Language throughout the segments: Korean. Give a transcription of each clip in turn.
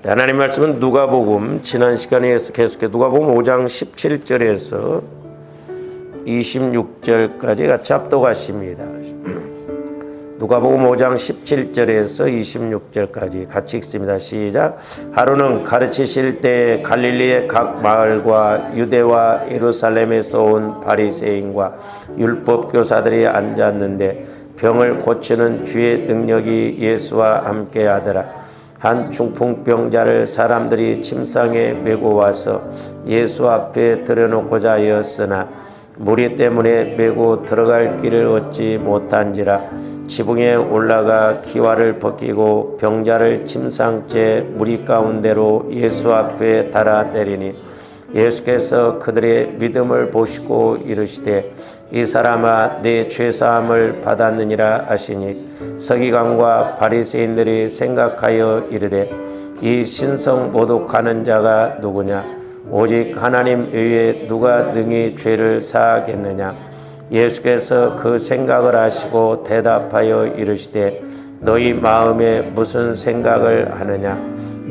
하나님 말씀은 누가복음, 지난 시간에 계속해서 누가복음 5장 17절에서 26절까지 같이 합독하십니다. 누가복음 5장 17절에서 26절까지 같이 읽습니다. 시작. 하루는 가르치실 때 갈릴리의 각 마을과 유대와 예루살렘에서 온 바리새인과 율법 교사들이 앉았는데 병을 고치는 주의 능력이 예수와 함께 하더라. 한 중풍병자를 사람들이 침상에 메고 와서 예수 앞에 들여놓고자 하였으나 무리 때문에 메고 들어갈 길을 얻지 못한지라. 지붕에 올라가 기와를 벗기고 병자를 침상째 무리 가운데로 예수 앞에 달아내리니 예수께서 그들의 믿음을 보시고 이르시되 이 사람아 내 죄사함을 받았느니라 하시니 서기관과 바리새인들이 생각하여 이르되 이 신성 모독하는 자가 누구냐 오직 하나님 외에 누가 능히 죄를 사하겠느냐. 예수께서 그 생각을 하시고 대답하여 이르시되 너희 마음에 무슨 생각을 하느냐.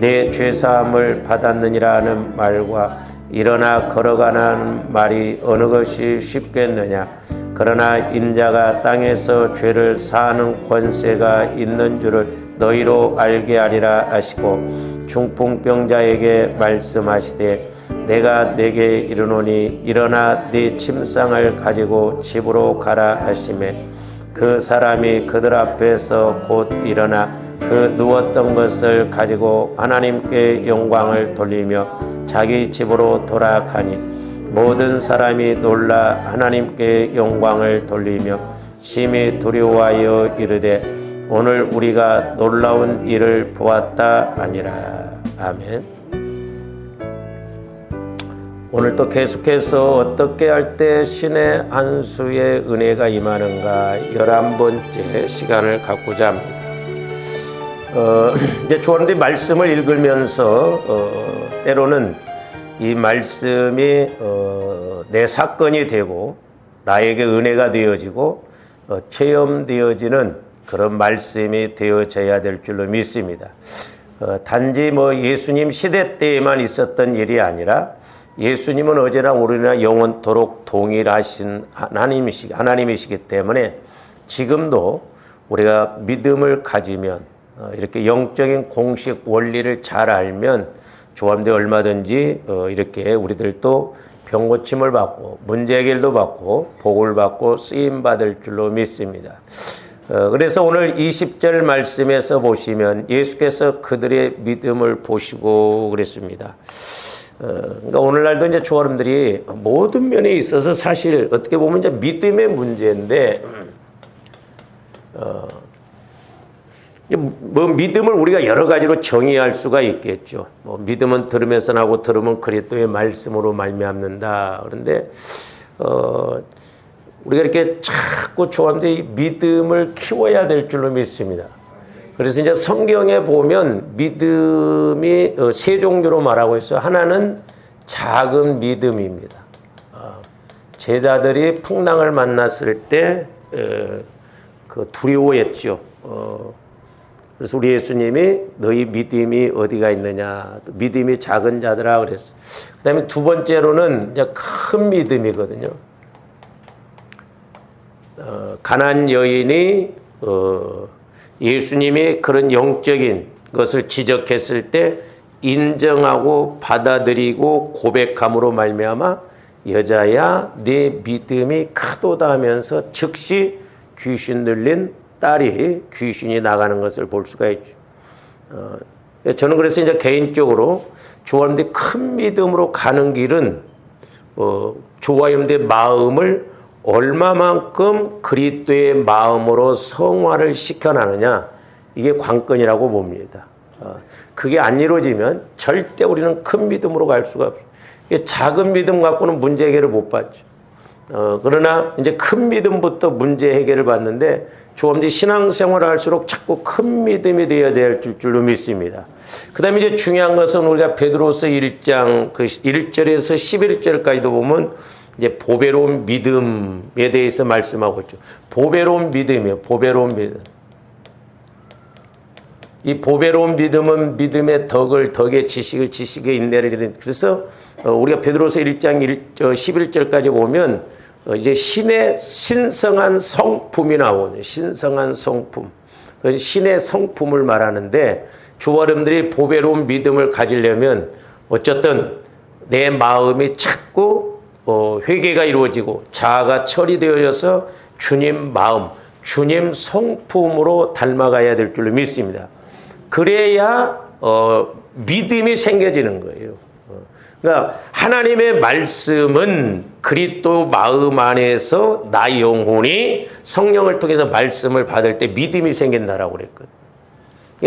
내 죄사함을 받았느니라 하는 말과 일어나 걸어가는 말이 어느 것이 쉽겠느냐. 그러나 인자가 땅에서 죄를 사하는 권세가 있는 줄을 너희로 알게 하리라 하시고 중풍병자에게 말씀하시되 내가 내게 이르노니 일어나 네 침상을 가지고 집으로 가라 하시매 그 사람이 그들 앞에서 곧 일어나 그 누웠던 것을 가지고 하나님께 영광을 돌리며 자기 집으로 돌아가니 모든 사람이 놀라 하나님께 영광을 돌리며 심히 두려워하여 이르되 오늘 우리가 놀라운 일을 보았다 아니라. 아멘. 오늘 또 계속해서 어떻게 할 때 신의 안수의 은혜가 임하는가 11번째 시간을 갖고자 합니다. 이제 주원의 말씀을 읽으면서 때로는 이 말씀이 내 사건이 되고 나에게 은혜가 되어지고 체험되어지는 그런 말씀이 되어져야 될 줄로 믿습니다. 단지 예수님 시대 때에만 있었던 일이 아니라 예수님은 어제나 오늘이나 영원토록 동일하신 하나님이시기 때문에 지금도 우리가 믿음을 가지면 이렇게 영적인 공식 원리를 잘 알면 조합대 얼마든지 이렇게 우리들도 병고침을 받고 문제 해결도 받고 복을 받고 쓰임 받을 줄로 믿습니다. 그래서 오늘 20절 말씀에서 보시면 예수께서 그들의 믿음을 보시고 그랬습니다. 그러니까 오늘날도 이제 조아름들이 모든 면에 있어서 사실 어떻게 보면 이제 믿음의 문제인데, 믿음을 우리가 여러 가지로 정의할 수가 있겠죠. 믿음은 들으면서 나고 들으면 그리스도의 말씀으로 말미암는다. 그런데 우리가 이렇게 자꾸 조아름들이 믿음을 키워야 될 줄로 믿습니다. 그래서 이제 성경에 보면 믿음이 세 종류로 말하고 있어요. 하나는 작은 믿음입니다. 제자들이 풍랑을 만났을 때 두려워했죠. 그래서 우리 예수님이 너희 믿음이 어디가 있느냐, 믿음이 작은 자들아 그랬어요. 그다음에 두 번째로는 이제 큰 믿음이거든요. 가난안 여인이 예수님이 그런 영적인 것을 지적했을 때 인정하고 받아들이고 고백함으로 말미암아 여자야 내 믿음이 크도다 하면서 즉시 귀신 들린 딸이 귀신이 나가는 것을 볼 수가 있죠. 저는 그래서 이제 개인적으로 조아님들 큰 믿음으로 가는 길은 조아님들 마음을 얼마만큼 그리스도의 마음으로 성화를 시켜나느냐 이게 관건이라고 봅니다. 그게 안 이루어지면 절대 우리는 큰 믿음으로 갈 수가 없어요. 작은 믿음 갖고는 문제 해결을 못 받죠. 그러나 이제 큰 믿음부터 문제 해결을 받는데 조금씩 신앙생활을 할수록 자꾸 큰 믿음이 되어야 될 줄로 믿습니다. 그 다음에 이제 중요한 것은 우리가 베드로서 1장 그 1절에서 11절까지도 보면 이제 보배로운 믿음에 대해서 말씀하고 있죠. 보배로운 믿음이에요. 보배로운 믿음. 이 보배로운 믿음은 믿음의 덕을, 덕의 지식을, 지식의 인내를 이르는. 그래서 우리가 베드로서 1장 11절까지 보면 이제 신의 신성한 성품이 나오죠. 신성한 성품. 신의 성품을 말하는데 주와 여러분들이 보배로운 믿음을 가지려면 어쨌든 내 마음이 자꾸 회개가 이루어지고 자아가 처리되어져서 주님 마음, 주님 성품으로 닮아가야 될 줄로 믿습니다. 그래야 믿음이 생겨지는 거예요. 그러니까 하나님의 말씀은 그리스도 마음 안에서 나 영혼이 성령을 통해서 말씀을 받을 때 믿음이 생긴다라고 그랬거든요.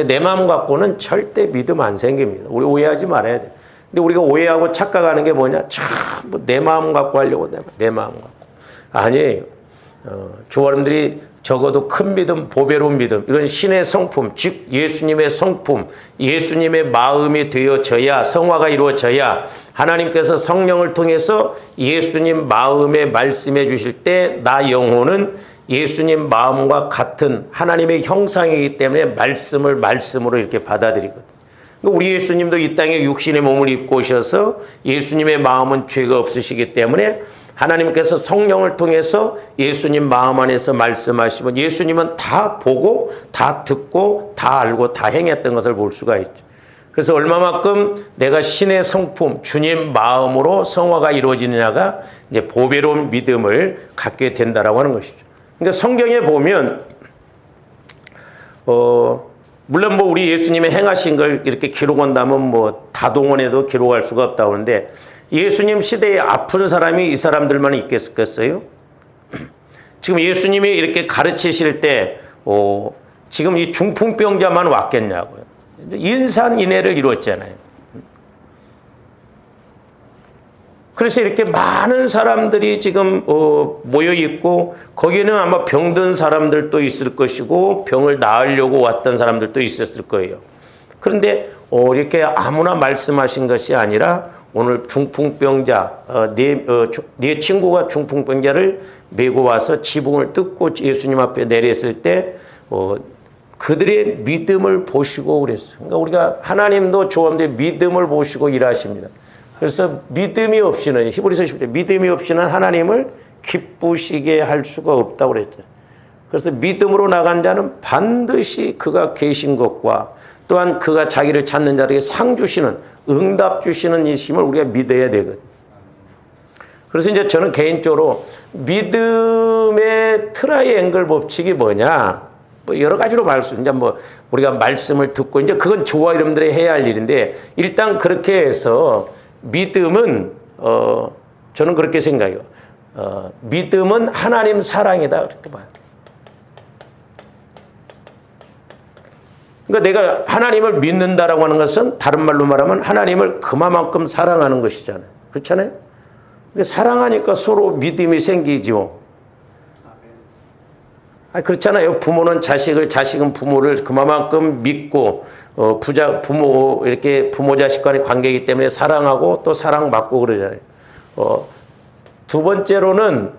내 마음 갖고는 절대 믿음 안 생깁니다. 우리 오해하지 말아야 돼. 근데 우리가 오해하고 착각하는 게 뭐냐? 전부 내 마음 갖고 하려고 내 마음 갖고. 아니에요. 주와 여러분들이 적어도 큰 믿음, 보배로운 믿음, 이건 신의 성품, 즉 예수님의 성품, 예수님의 마음이 되어져야, 성화가 이루어져야 하나님께서 성령을 통해서 예수님 마음에 말씀해 주실 때 나 영혼은 예수님 마음과 같은 하나님의 형상이기 때문에 말씀을 말씀으로 이렇게 받아들이거든요. 우리 예수님도 이 땅에 육신의 몸을 입고 오셔서 예수님의 마음은 죄가 없으시기 때문에 하나님께서 성령을 통해서 예수님 마음 안에서 말씀하시면 예수님은 다 보고 다 듣고 다 알고 다 행했던 것을 볼 수가 있죠. 그래서 얼마만큼 내가 신의 성품, 주님 마음으로 성화가 이루어지느냐가 이제 보배로운 믿음을 갖게 된다라고 하는 것이죠. 그러니까 성경에 보면 물론 뭐 우리 예수님의 행하신 걸 이렇게 기록한다면 뭐 다동원해도 기록할 수가 없다고 하는데 예수님 시대에 아픈 사람이 이 사람들만 있겠어요? 지금 예수님이 이렇게 가르치실 때 지금 이 중풍병자만 왔겠냐고요. 인산인해를 이루었잖아요. 그래서 이렇게 많은 사람들이 지금 모여 있고 거기는 아마 병든 사람들도 있을 것이고 병을 나으려고 왔던 사람들도 있었을 거예요. 그런데 이렇게 아무나 말씀하신 것이 아니라 오늘 중풍병자, 네 친구가 중풍병자를 메고 와서 지붕을 뜯고 예수님 앞에 내렸을 때 그들의 믿음을 보시고 그랬어요. 그러니까 우리가 하나님도 좋은데 믿음을 보시고 일하십니다. 그래서 믿음이 없이는 히브리서 10절 믿음이 없이는 하나님을 기쁘시게 할 수가 없다고 그랬죠. 그래서 믿음으로 나간 자는 반드시 그가 계신 것과 또한 그가 자기를 찾는 자에게 상 주시는 응답 주시는 이심을 우리가 믿어야 되거든요. 그래서 이제 저는 개인적으로 믿음의 트라이앵글 법칙이 뭐냐? 뭐 여러 가지로 말씀, 이제 뭐 우리가 말씀을 듣고 이제 그건 저와 여러분들이 해야 할 일인데 일단 그렇게 해서 믿음은 저는 그렇게 생각해요. 믿음은 하나님 사랑이다 그렇게 봐요. 그러니까 내가 하나님을 믿는다라고 하는 것은 다른 말로 말하면 하나님을 그만큼 사랑하는 것이잖아요. 그렇잖아요. 사랑하니까 서로 믿음이 생기죠. 그렇잖아요. 부모는 자식을, 자식은 부모를 그만큼 믿고 부모 이렇게 부모 자식 간의 관계이기 때문에 사랑하고 또 사랑받고 그러잖아요. 두 번째로는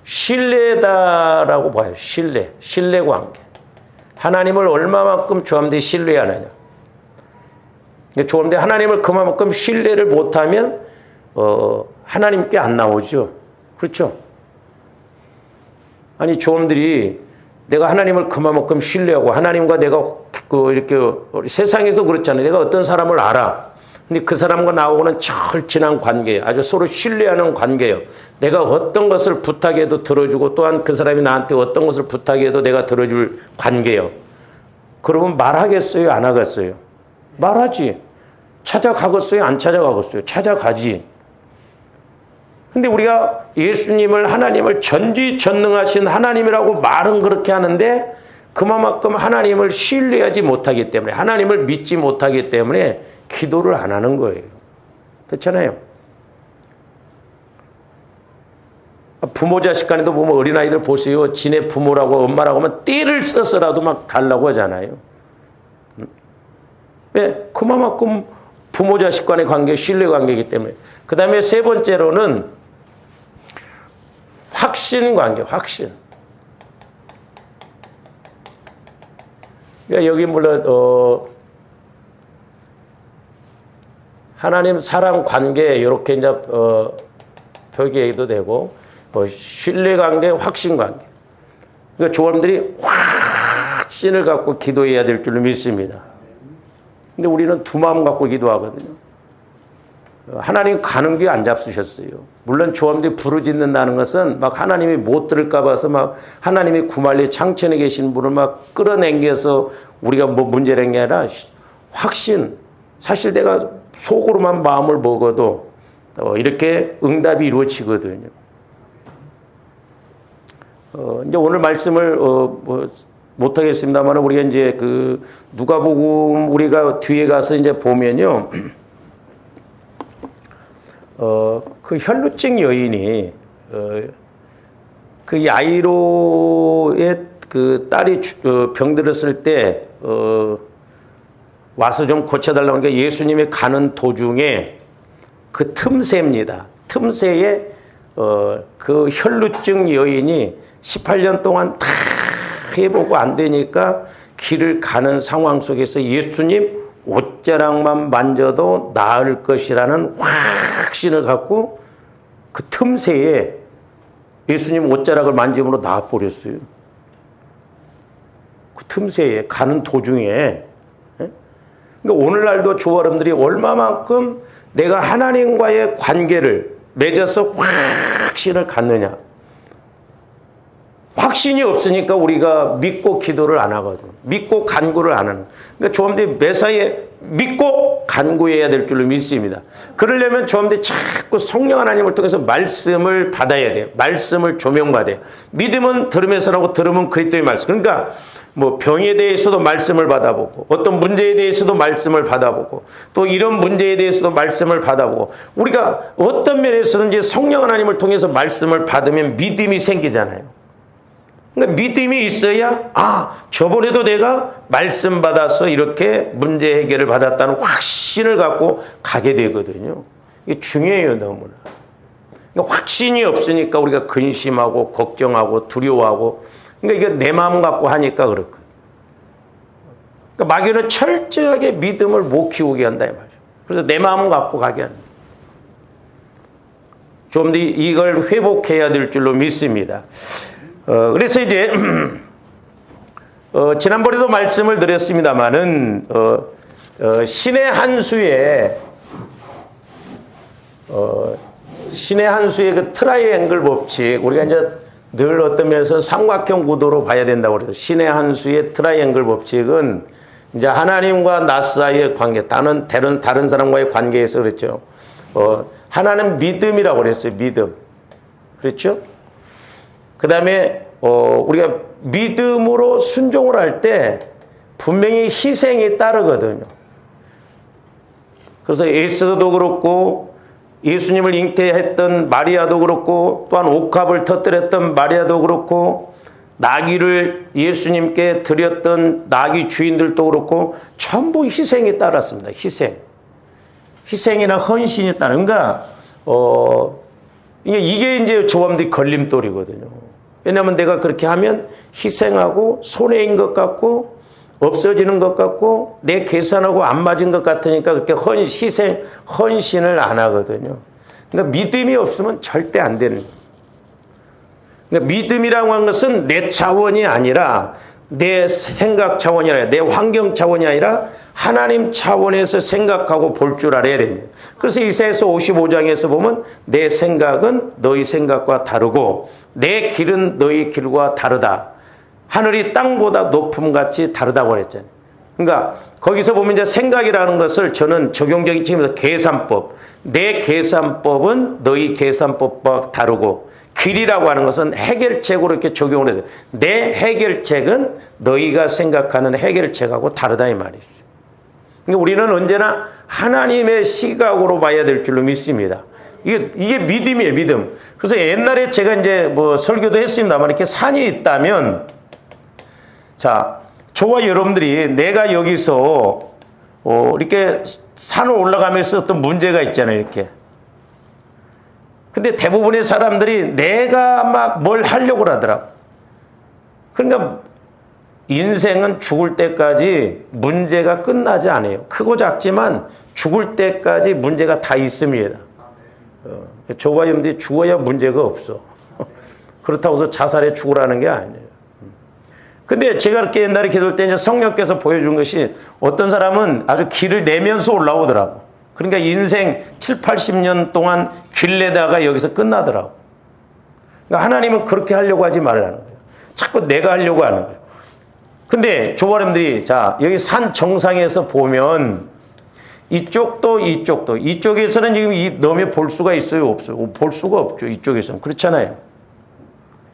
신뢰다라고 봐요. 신뢰 관계. 하나님을 얼마만큼 조함대 신뢰하느냐. 조함대 하나님을 그만큼 신뢰를 못하면 하나님께 안 나오죠. 그렇죠? 아니 조함들이 내가 하나님을 그만큼 신뢰하고 하나님과 내가 이렇게 세상에서 그렇잖아요. 내가 어떤 사람을 알아. 근데 그 사람과 나하고는 절친한 관계예요. 아주 서로 신뢰하는 관계예요. 내가 어떤 것을 부탁해도 들어주고 또한 그 사람이 나한테 어떤 것을 부탁해도 내가 들어줄 관계예요. 그러면 말하겠어요? 안 하겠어요? 말하지. 찾아가겠어요? 안 찾아가겠어요? 찾아가지. 근데 우리가 예수님을 하나님을 전지전능하신 하나님이라고 말은 그렇게 하는데 그만큼 하나님을 신뢰하지 못하기 때문에 하나님을 믿지 못하기 때문에 기도를 안 하는 거예요. 그렇잖아요. 부모 자식 간에도 보면 어린아이들 보세요. 지네 부모라고 엄마라고 하면 띠를 써서라도 막 달라고 하잖아요. 왜? 그만큼 부모 자식 간의 관계, 신뢰 관계이기 때문에. 그 다음에 세 번째로는 확신 관계, 확신. 그러니까 여기 물론 하나님 사랑 관계 이렇게 이제 표기해도 되고 신뢰 관계, 확신 관계. 그러니까 조원들이 확신을 갖고 기도해야 될 줄로 믿습니다. 근데 우리는 두 마음 갖고 기도하거든요. 하나님 가는 귀 안 잡수셨어요. 물론 조원들이 부르짖는다는 것은 막 하나님이 못 들을까 봐서 막 하나님이 구말리 창천에 계신 분을 막 끌어당겨서 우리가 뭐 문제라는 게 아니라 확신. 사실 내가 속으로만 마음을 먹어도 이렇게 응답이 이루어지거든요. 이제 오늘 말씀을 못하겠습니다만 우리가 이제 그 누가복음 우리가 뒤에 가서 이제 보면요. 그 혈루증 여인이 그 야이로의 그 딸이 병들었을 때 와서 좀 고쳐달라고 하니까 예수님이 가는 도중에 그 틈새입니다. 틈새에 그 혈루증 여인이 18년 동안 다 해보고 안 되니까 길을 가는 상황 속에서 예수님 옷자락만 만져도 나을 것이라는 확신을 갖고 그 틈새에 예수님 옷자락을 만짐으로 나아버렸어요. 그 틈새에 가는 도중에. 그러니까 오늘날도 주 여러분들이 얼마만큼 내가 하나님과의 관계를 맺어서 확신을 갖느냐. 확신이 없으니까 우리가 믿고 기도를 안 하거든. 믿고 간구를 안 하는. 그러니까 조함들이 매사에 믿고 간구해야 될 줄로 믿습니다. 그러려면 조함들이 자꾸 성령 하나님을 통해서 말씀을 받아야 돼요. 말씀을 조명받아요. 믿음은 들으면서 하고 들으면 그리스도의 말씀. 그러니까 뭐 병에 대해서도 말씀을 받아보고 어떤 문제에 대해서도 말씀을 받아보고 또 이런 문제에 대해서도 말씀을 받아보고 우리가 어떤 면에서든지 성령 하나님을 통해서 말씀을 받으면 믿음이 생기잖아요. 그러니까 믿음이 있어야 저번에도 내가 말씀 받아서 이렇게 문제 해결을 받았다는 확신을 갖고 가게 되거든요. 이게 중요해요, 너무나. 그러니까 확신이 없으니까 우리가 근심하고 걱정하고 두려워하고 그러니까 이게 내 마음 갖고 하니까 그렇거든요. 그러니까 마귀는 철저하게 믿음을 못 키우게 한다 이 말이에요. 그래서 내 마음 갖고 가게 한다. 좀 더 이걸 회복해야 될 줄로 믿습니다. 그래서 이제 지난번에도 말씀을 드렸습니다마는 신의 한 수의 그 트라이앵글 법칙 우리가 이제 늘 어떤 면에서 삼각형 구도로 봐야 된다고 그래요. 신의 한 수의 트라이앵글 법칙은 이제 하나님과 나 사이의 관계, 다른 사람과의 관계에서 그랬죠. 하나는 믿음이라고 그랬어요. 믿음. 그렇죠? 그 다음에 우리가 믿음으로 순종을 할 때 분명히 희생이 따르거든요. 그래서 에스더도 그렇고 예수님을 잉태했던 마리아도 그렇고 또한 옥합을 터뜨렸던 마리아도 그렇고 나귀를 예수님께 드렸던 나귀 주인들도 그렇고 전부 희생이 따랐습니다. 희생이나 헌신이 따라. 그러니까 이게 이제 조함들이 걸림돌이거든요. 왜냐하면 내가 그렇게 하면 희생하고 손해인 것 같고 없어지는 것 같고 내 계산하고 안 맞은 것 같으니까 그렇게 헌신을 안 하거든요. 그러니까 믿음이 없으면 절대 안 되는 거예요. 그러니까 믿음이라고 하는 것은 내 차원이 아니라 내 생각 차원이 아니라 내 환경 차원이 아니라 하나님 차원에서 생각하고 볼 줄 알아야 됩니다. 그래서 이사야서 55장에서 보면 내 생각은 너희 생각과 다르고 내 길은 너희 길과 다르다. 하늘이 땅보다 높음같이 다르다고 그랬잖아요. 그러니까 거기서 보면 이제 생각이라는 것을 저는 적용적인 측면에서 계산법. 내 계산법은 너희 계산법과 다르고 길이라고 하는 것은 해결책으로 이렇게 적용을 해야 돼요. 내 해결책은 너희가 생각하는 해결책하고 다르다 이 말이죠. 그러니까 우리는 언제나 하나님의 시각으로 봐야 될 줄로 믿습니다. 이게 믿음이에요, 믿음. 그래서 옛날에 제가 이제 뭐 설교도 했습니다만 이렇게 산이 있다면 자, 저와 여러분들이 내가 여기서 이렇게 산을 올라가면서 어떤 문제가 있잖아요, 이렇게. 근데 대부분의 사람들이 내가 막 뭘 하려고 하더라고. 그러니까 인생은 죽을 때까지 문제가 끝나지 않아요. 크고 작지만 죽을 때까지 문제가 다 있습니다. 저와 여러분들이 죽어야 문제가 없어. 그렇다고 해서 자살해 죽으라는 게 아니에요. 근데 제가 이렇게 옛날에 기도할 때 이제 성령께서 보여준 것이 어떤 사람은 아주 길을 내면서 올라오더라고. 그러니까 인생 7, 80년 동안 길 내다가 여기서 끝나더라고. 그러니까 하나님은 그렇게 하려고 하지 말라는 거예요. 자꾸 내가 하려고 하는 거예요. 근데 조바람들이 자 여기 산 정상에서 보면 이쪽도 이쪽에서는 지금 이 너무 볼 수가 있어요? 없어요? 볼 수가 없죠. 이쪽에서는. 그렇잖아요.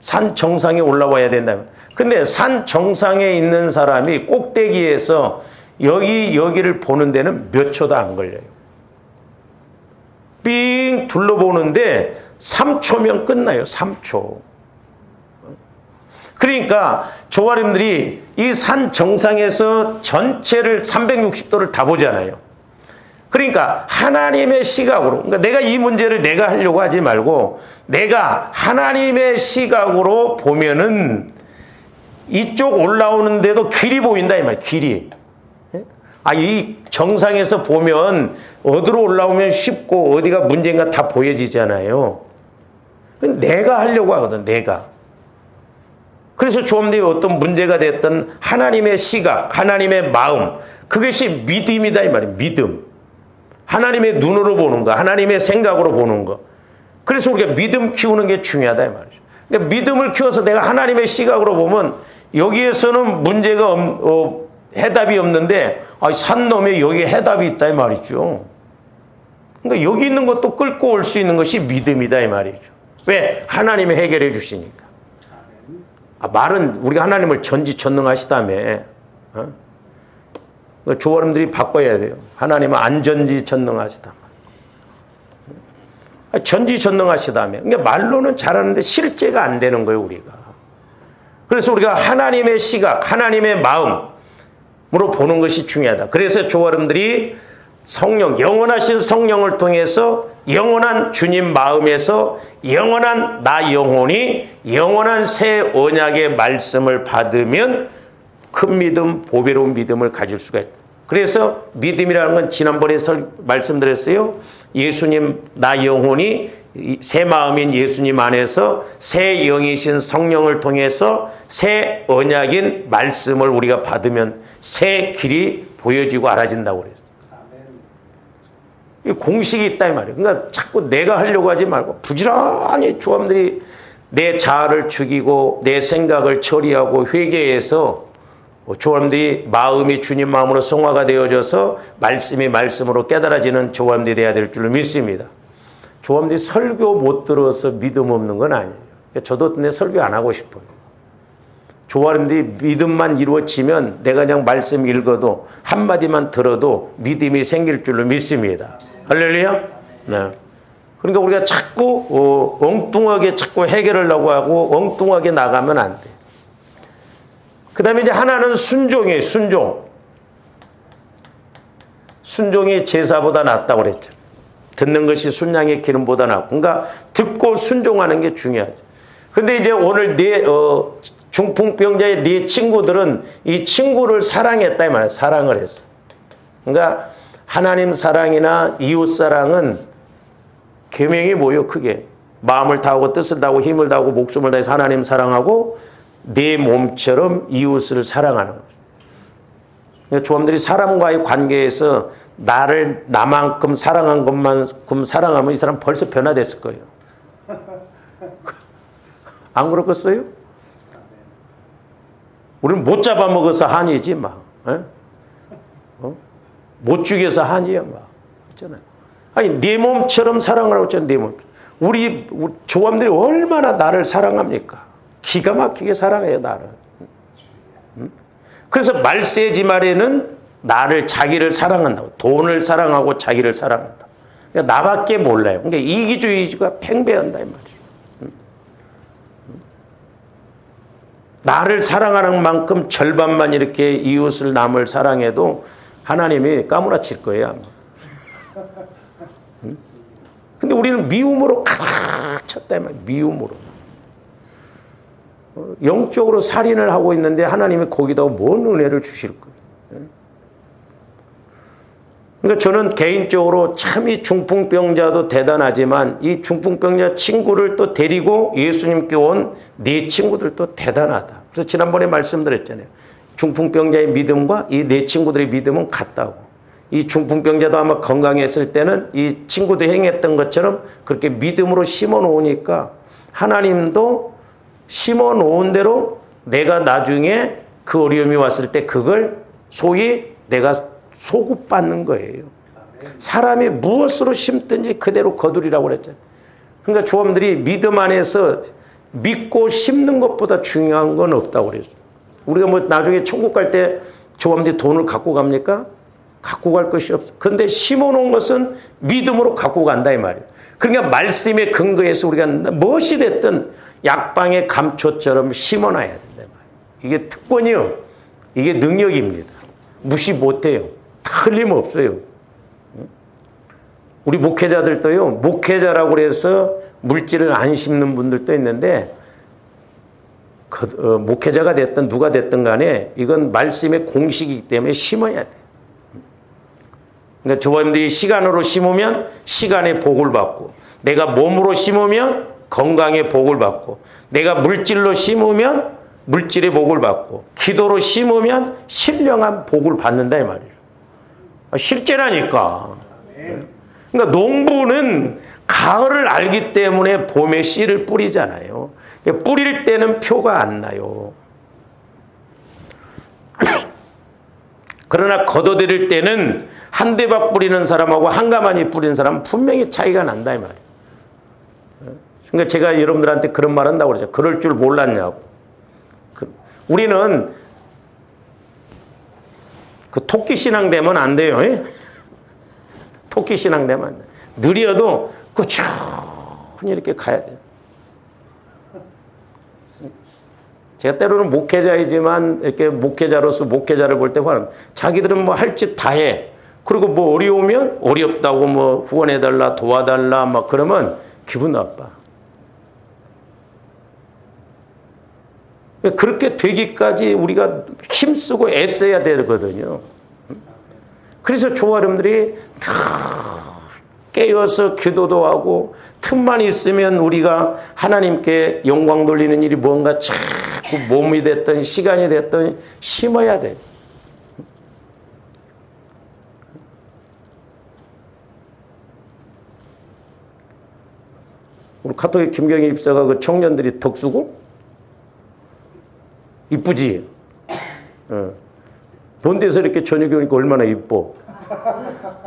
산 정상에 올라와야 된다면. 근데 산 정상에 있는 사람이 꼭대기에서 여기를 보는 데는 몇 초도 안 걸려요. 삥 둘러보는데 3초면 끝나요. 3초. 그러니까 조아림들이 이 산 정상에서 전체를 360도를 다 보잖아요. 그러니까 하나님의 시각으로, 그러니까 내가 이 문제를 내가 하려고 하지 말고 내가 하나님의 시각으로 보면은 이쪽 올라오는데도 길이 보인다 이 말이에요. 길이. 이 정상에서 보면 어디로 올라오면 쉽고 어디가 문제인가 다 보여지잖아요. 내가 하려고 하거든. 내가. 그래서 조함들이 어떤 문제가 됐던 하나님의 시각, 하나님의 마음, 그것이 믿음이다 이 말이에요. 믿음. 하나님의 눈으로 보는 거, 하나님의 생각으로 보는 거. 그래서 우리가 믿음 키우는 게 중요하다 이 말이죠. 그러니까 믿음을 키워서 내가 하나님의 시각으로 보면 여기에서는 문제가 해답이 없는데 산 너머에 여기에 해답이 있다 이 말이죠. 그러니까 여기 있는 것도 끌고 올 수 있는 것이 믿음이다 이 말이죠. 왜? 하나님이 해결해 주시니까. 말은 우리가 하나님을 전지전능하시다며. 조어른들이 바꿔야 돼요. 하나님은 안전지전능하시다. 전지전능하시다며. 그러니까 말로는 잘하는데 실제가 안 되는 거예요, 우리가. 그래서 우리가 하나님의 시각, 하나님의 마음으로 보는 것이 중요하다. 그래서 조어른들이 성령, 영원하신 성령을 통해서 영원한 주님 마음에서 영원한 나 영혼이 영원한 새 언약의 말씀을 받으면 큰 믿음, 보배로운 믿음을 가질 수가 있다. 그래서 믿음이라는 건 지난번에 말씀드렸어요. 예수님, 나 영혼이 새 마음인 예수님 안에서 새 영이신 성령을 통해서 새 언약인 말씀을 우리가 받으면 새 길이 보여지고 알아진다고 그랬어요. 공식이 있다 이 말이에요. 그러니까 자꾸 내가 하려고 하지 말고 부지런히 조함들이 내 자아를 죽이고 내 생각을 처리하고 회개해서 조함들이 마음이 주님 마음으로 성화가 되어져서 말씀이 말씀으로 깨달아지는 조함들이 되어야 될 줄로 믿습니다. 조함들이 설교 못 들어서 믿음 없는 건 아니에요. 저도 내 설교 안 하고 싶어요. 조함들이 믿음만 이루어지면 내가 그냥 말씀 읽어도 한마디만 들어도 믿음이 생길 줄로 믿습니다. 할렐루야? 네. 그러니까 우리가 자꾸 엉뚱하게 자꾸 해결하려고 하고 엉뚱하게 나가면 안 돼. 그 다음에 이제 하나는 순종이에요. 순종이 제사보다 낫다고 그랬죠. 듣는 것이 순양의 기름보다 낫고. 그러니까 듣고 순종하는 게 중요하죠. 근데 이제 오늘 중풍병자의 네 친구들은 이 친구를 사랑했다 이 말이에요. 사랑을 했어. 그러니까 하나님 사랑이나 이웃 사랑은 계명이 뭐예요? 크게 마음을 다하고 뜻을 다하고 힘을 다하고 목숨을 다해서 하나님 사랑하고 내 몸처럼 이웃을 사랑하는 거죠. 그러니까 조함들이 사람과의 관계에서 나를 나만큼 사랑한 것만큼 사랑하면 이 사람 벌써 변화됐을 거예요. 안 그렇겠어요? 우리는 못 잡아먹어서 한이지 막. 못 죽여서 한이야 막. 있잖아요. 아니 네 몸처럼 사랑하라고 했잖아요. 네 몸. 우리 조함들이 얼마나 나를 사랑합니까? 기가 막히게 사랑해요 나를. 그래서 말세지 말에는 나를 자기를 사랑한다고. 돈을 사랑하고 자기를 사랑한다. 그러니까 나밖에 몰라요. 그러니까 이기주의가 팽배한다 이 말이에요. 나를 사랑하는 만큼 절반만 이렇게 이웃을 남을 사랑해도 하나님이 까무라칠 거예요 아마. 근데 우리는 미움으로 가득 찼다 이 말이에요. 미움으로. 영적으로 살인을 하고 있는데 하나님이 거기다가 뭔 은혜를 주실 거예요. 그러니까 저는 개인적으로 참 이 중풍병자도 대단하지만 이 중풍병자 친구를 또 데리고 예수님께 온 네 친구들도 대단하다. 그래서 지난번에 말씀드렸잖아요. 중풍병자의 믿음과 이 네 친구들의 믿음은 같다고. 이 중풍병자도 아마 건강했을 때는 이 친구들이 행했던 것처럼 그렇게 믿음으로 심어 놓으니까 하나님도 심어 놓은 대로 내가 나중에 그 어려움이 왔을 때 그걸 소위 내가 소급받는 거예요. 사람이 무엇으로 심든지 그대로 거두리라고 그랬잖아요. 그러니까 조함들이 믿음 안에서 믿고 심는 것보다 중요한 건 없다고 그랬어요. 우리가 뭐 나중에 천국 갈 때 조함들이 돈을 갖고 갑니까? 갖고 갈 것이 없어. 그런데 심어놓은 것은 믿음으로 갖고 간다 이 말이에요. 그러니까 말씀에 근거해서 우리가 무엇이 됐든 약방의 감초처럼 심어놔야 된다 이 말이에요. 이게 특권이요. 이게 능력입니다. 무시 못해요. 틀림없어요. 우리 목회자들도요. 목회자라고 해서 물질을 안 심는 분들도 있는데 목회자가 됐든 누가 됐든 간에 이건 말씀의 공식이기 때문에 심어야 돼. 그러니까 저분들이 시간으로 심으면 시간의 복을 받고 내가 몸으로 심으면 건강의 복을 받고 내가 물질로 심으면 물질의 복을 받고 기도로 심으면 신령한 복을 받는다 이 말이에요. 실제라니까. 그러니까 농부는 가을을 알기 때문에 봄에 씨를 뿌리잖아요. 뿌릴 때는 표가 안 나요. 그러나 걷어들일 때는 한 대박 뿌리는 사람하고 한 가마니 뿌리는 사람은 분명히 차이가 난다 이 말이에요. 그러니까 제가 여러분들한테 그런 말 한다고 그러죠. 그럴 줄 몰랐냐고. 우리는 그 토끼 신앙 되면 안 돼요. 토끼 신앙 되면 안 돼. 느려도 꾸준히 이렇게 가야 돼요. 제가 때로는 목회자이지만 이렇게 목회자로서 목회자를 볼 때 자기들은 뭐 할 짓 다 해. 그리고 뭐 어려우면 어렵다고 뭐 후원해달라 도와달라 막 그러면 기분 나빠. 그렇게 되기까지 우리가 힘쓰고 애써야 되거든요. 그래서 조아름들이 다 깨어서 기도도 하고 틈만 있으면 우리가 하나님께 영광 돌리는 일이 뭔가 자꾸 몸이 됐든 시간이 됐든 심어야 돼. 우리 카톨릭 김경희 입사가 그 청년들이 덕수고 이쁘지? 본대에서 이렇게 저녁에 오니까 얼마나 이뻐.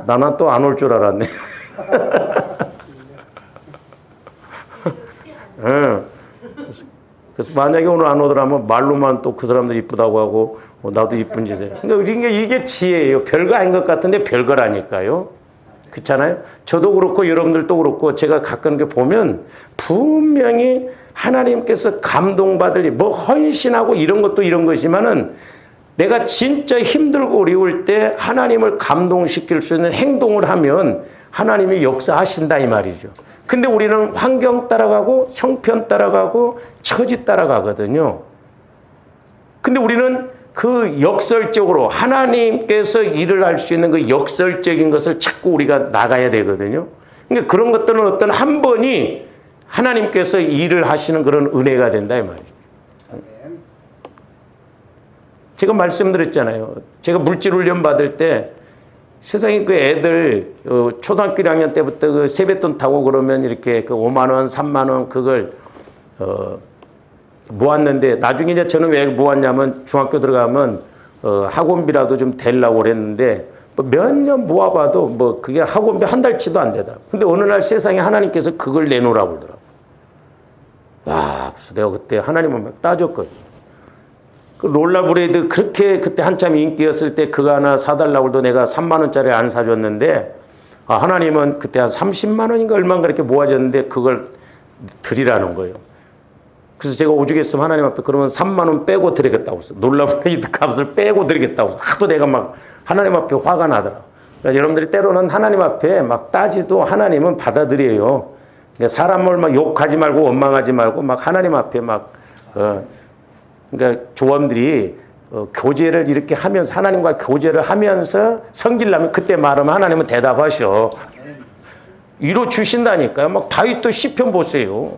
나는 또 안 올 줄 알았네. 그래서 만약에 오늘 안 오더라면 말로만 또 그 사람들 이쁘다고 하고 나도 이쁜 짓에. 그러니까 이게 지혜예요. 별거 아닌 것 같은데 별거라니까요. 그렇잖아요. 저도 그렇고 여러분들도 그렇고 제가 가끔 이렇게 보면 분명히 하나님께서 감동받을 뭐 헌신하고 이런 것도 이런 것이지만은 내가 진짜 힘들고 어려울 때 하나님을 감동시킬 수 있는 행동을 하면 하나님이 역사하신다 이 말이죠. 근데 우리는 환경 따라가고 형편 따라가고 처지 따라가거든요. 근데 우리는 그 역설적으로 하나님께서 일을 할 수 있는 그 역설적인 것을 자꾸 우리가 나가야 되거든요. 그러니까 그런 것들은 어떤 한 번이 하나님께서 일을 하시는 그런 은혜가 된다 이 말이에요. 제가 말씀드렸잖아요. 제가 물질 훈련 받을 때 세상에 그 애들 초등학교 1학년 때부터 그 세뱃돈 타고 그러면 이렇게 그 5만 원, 3만 원 그걸 모았는데 나중에 이제 저는 왜 모았냐면 중학교 들어가면 학원비라도 좀 되려고 그랬는데 뭐 몇 년 모아봐도 뭐 그게 학원비 한 달치도 안 되더라고. 근데 어느 날 세상에 하나님께서 그걸 내놓으라고 그러더라고. 와, 그래서 내가 그때 하나님을 막 따졌거든. 그 롤라브레이드 그렇게 그때 한참 인기였을 때 그거 하나 사달라고 해도 내가 3만 원짜리 안 사줬는데 하나님은 그때 한 30만 원인가 얼마인가 이렇게 모아졌는데 그걸 드리라는 거예요. 그래서 제가 오죽했으면 하나님 앞에 그러면 3만 원 빼고 드리겠다고 했어. 놀라브레이드 값을 빼고 드리겠다고 했어. 하도 내가 막 하나님 앞에 화가 나더라. 그러니까 여러분들이 때로는 하나님 앞에 막 따지도 하나님은 받아들여요. 그러니까 사람을 막 욕하지 말고 원망하지 말고 막 하나님 앞에 막 그러니까 조원들이 교제를 이렇게 하면서 하나님과 교제를 하면서 성질나면 그때 말하면 하나님은 대답하셔. 이루 주신다니까요. 막 다윗도 시편 보세요.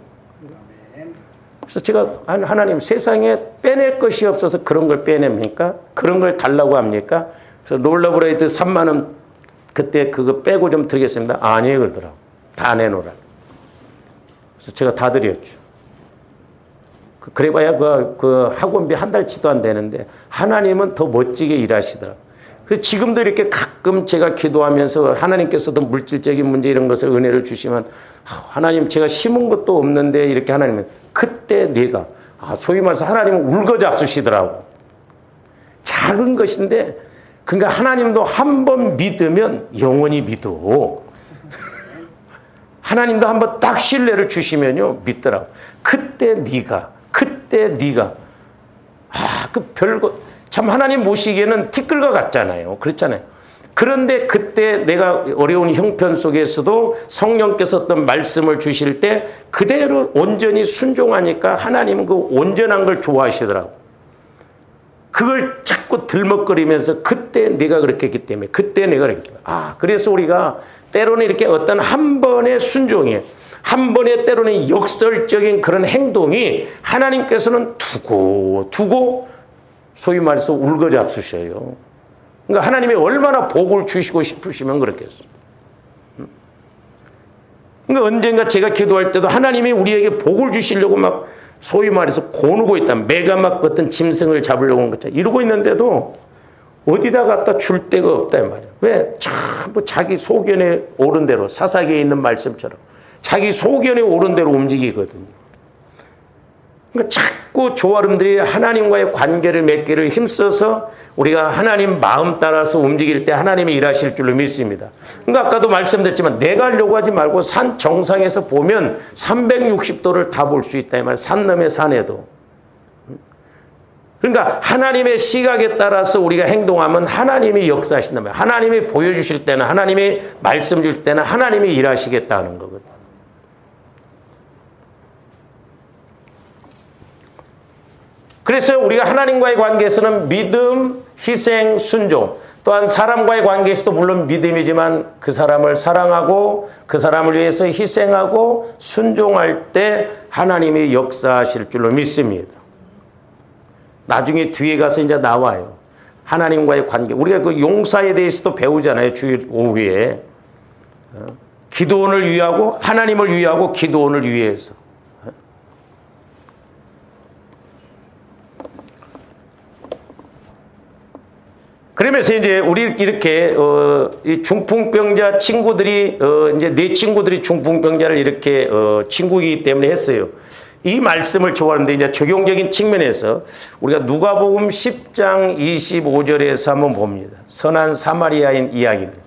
그래서 제가 하나님 세상에 빼낼 것이 없어서 그런 걸 빼냅니까? 그런 걸 달라고 합니까? 그래서 롤러브레이드 3만 원 그때 그거 빼고 좀 드리겠습니다. 아니에요 그러더라고. 다 내놓으라. 그래서 제가 다 드렸죠. 그래봐야 그 학원비 한 달치도 안 되는데 하나님은 더 멋지게 일하시더라고요. 그래서 지금도 이렇게 가끔 제가 기도하면서 하나님께서도 물질적인 문제 이런 것을 은혜를 주시면 하나님 제가 심은 것도 없는데 이렇게 하나님은 그때 내가 소위 말해서 하나님은 울거잡수시더라고. 작은 것인데 그러니까 하나님도 한 번 믿으면 영원히 믿어. 하나님도 한 번 딱 신뢰를 주시면요 믿더라고. 그때 네가 그 별거 참 하나님 모시기에는 티끌과 같잖아요. 그렇잖아요. 그런데 그때 내가 어려운 형편 속에서도 성령께서 어떤 말씀을 주실 때 그대로 온전히 순종하니까 하나님은 그 온전한 걸 좋아하시더라고. 그걸 자꾸 들먹거리면서 그때 내가 그렇게 했기 때문에 그때 내가 그렇게 그래서 우리가 때로는 이렇게 어떤 한 번의 순종이에요. 한 번에 때로는 역설적인 그런 행동이 하나님께서는 두고 소위 말해서 울거잡수셔요. 그러니까 하나님이 얼마나 복을 주시고 싶으시면 그렇겠어요. 그러니까 언젠가 제가 기도할 때도 하나님이 우리에게 복을 주시려고 막 소위 말해서 고누고 있다. 매가 막 어떤 짐승을 잡으려고 하는 것처럼 이러고 있는데도 어디다 갖다 줄 데가 없다 이 말이에요. 왜? 전부 자기 소견에 옳은 대로 사사기에 있는 말씀처럼 자기 소견에 옳은 대로 움직이거든요. 그러니까 자꾸 조아름들이 하나님과의 관계를 맺기를 힘써서 우리가 하나님 마음 따라서 움직일 때 하나님이 일하실 줄로 믿습니다. 그러니까 아까도 말씀드렸지만 내가 하려고 하지 말고 산 정상에서 보면 360도를 다 볼 수 있다 이 말이에요. 산 넘의 산에도. 그러니까 하나님의 시각에 따라서 우리가 행동하면 하나님이 역사하신다는 거예요. 하나님이 보여주실 때는 하나님이 말씀 줄 때는 하나님이 일하시겠다는 거거든요. 그래서 우리가 하나님과의 관계에서는 믿음, 희생, 순종 또한 사람과의 관계에서도 물론 믿음이지만 그 사람을 사랑하고 그 사람을 위해서 희생하고 순종할 때 하나님이 역사하실 줄로 믿습니다. 나중에 뒤에 가서 이제 나와요. 하나님과의 관계. 우리가 그 용사에 대해서도 배우잖아요. 주일 오후에. 기도원을 위하고 하나님을 위하고 기도원을 위해서. 그러면서 이제 우리 이렇게 이 중풍병자 친구들이 이제 내 친구들이 중풍병자를 이렇게 친구이기 때문에 했어요. 이 말씀을 좋아하는데 이제 적용적인 측면에서 우리가 누가복음 10장 25절에서 한번 봅니다. 선한 사마리아인 이야기입니다.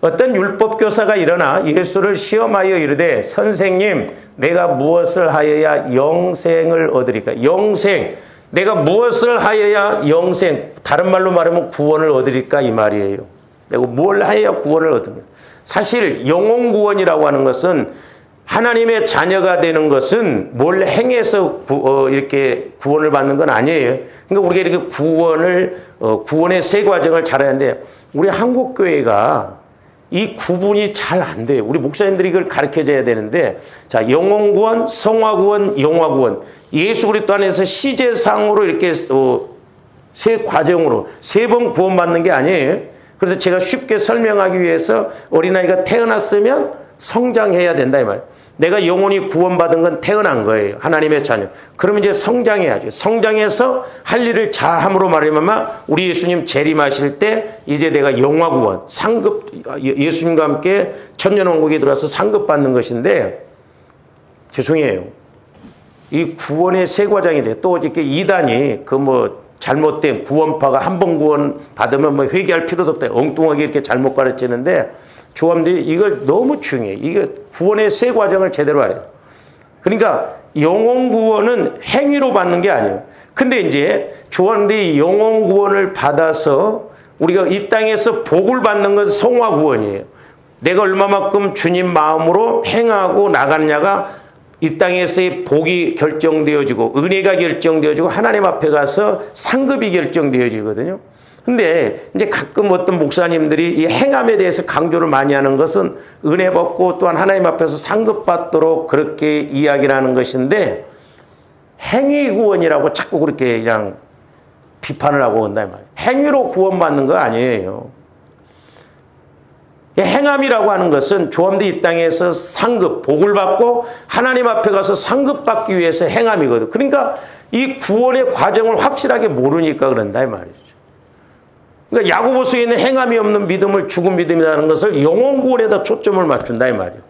어떤 율법교사가 일어나 예수를 시험하여 이르되 선생님 내가 무엇을 하여야 영생을 얻으리까? 영생. 내가 무엇을 하여야 영생, 다른 말로 말하면 구원을 얻으리까 이 말이에요. 내가 뭘 하여야 구원을 얻으면. 사실 영혼 구원이라고 하는 것은 하나님의 자녀가 되는 것은 뭘 행해서 이렇게 구원을 받는 건 아니에요. 그러니까 우리가 이렇게 구원의 세 과정을 잘 해야 하는데 우리 한국교회가 이 구분이 잘 안 돼요. 우리 목사님들이 이걸 가르쳐줘야 되는데 자, 영혼 구원, 성화 구원, 영화 구원. 예수 그리스도 안에서 시제상으로 이렇게 세 과정으로 세 번 구원받는 게 아니에요. 그래서 제가 쉽게 설명하기 위해서 어린아이가 태어났으면 성장해야 된다 이 말이에요. 내가 영혼이 구원받은 건 태어난 거예요. 하나님의 자녀. 그러면 이제 성장해야죠. 성장해서 할 일을 자함으로 말하면 우리 예수님 재림하실 때 이제 내가 영화 구원, 상급, 예수님과 함께 천년왕국에 들어가서 상급 받는 것인데 죄송해요. 이 구원의 세 과정이 돼. 또 이렇게 이단이 잘못된 구원파가 한 번 구원 받으면 회개할 필요도 없다. 엉뚱하게 이렇게 잘못 가르치는데 조함들이 이걸 너무 중요해. 이게 구원의 세 과정을 제대로 알아요. 그러니까 영혼 구원은 행위로 받는 게 아니에요. 근데 이제 조함들이 영혼 구원을 받아서 우리가 이 땅에서 복을 받는 건 성화 구원이에요. 내가 얼마만큼 주님 마음으로 행하고 나갔냐가 이 땅에서의 복이 결정되어지고 은혜가 결정되어지고 하나님 앞에 가서 상급이 결정되어지거든요. 근데 이제 가끔 어떤 목사님들이 이 행함에 대해서 강조를 많이 하는 것은 은혜 받고 또한 하나님 앞에서 상급받도록 그렇게 이야기를 하는 것인데 행위 구원이라고 자꾸 그렇게 그냥 비판을 하고 온다 이 말이에요. 행위로 구원받는 거 아니에요. 행함이라고 하는 것은 조함도 이 땅에서 상급, 복을 받고 하나님 앞에 가서 상급받기 위해서 행함이거든. 그러니까 이 구원의 과정을 확실하게 모르니까 그런다 이 말이죠. 그러니까 야고보서에 있는 행함이 없는 믿음을 죽은 믿음이라는 것을 영혼 구원에다 초점을 맞춘다 이 말이에요.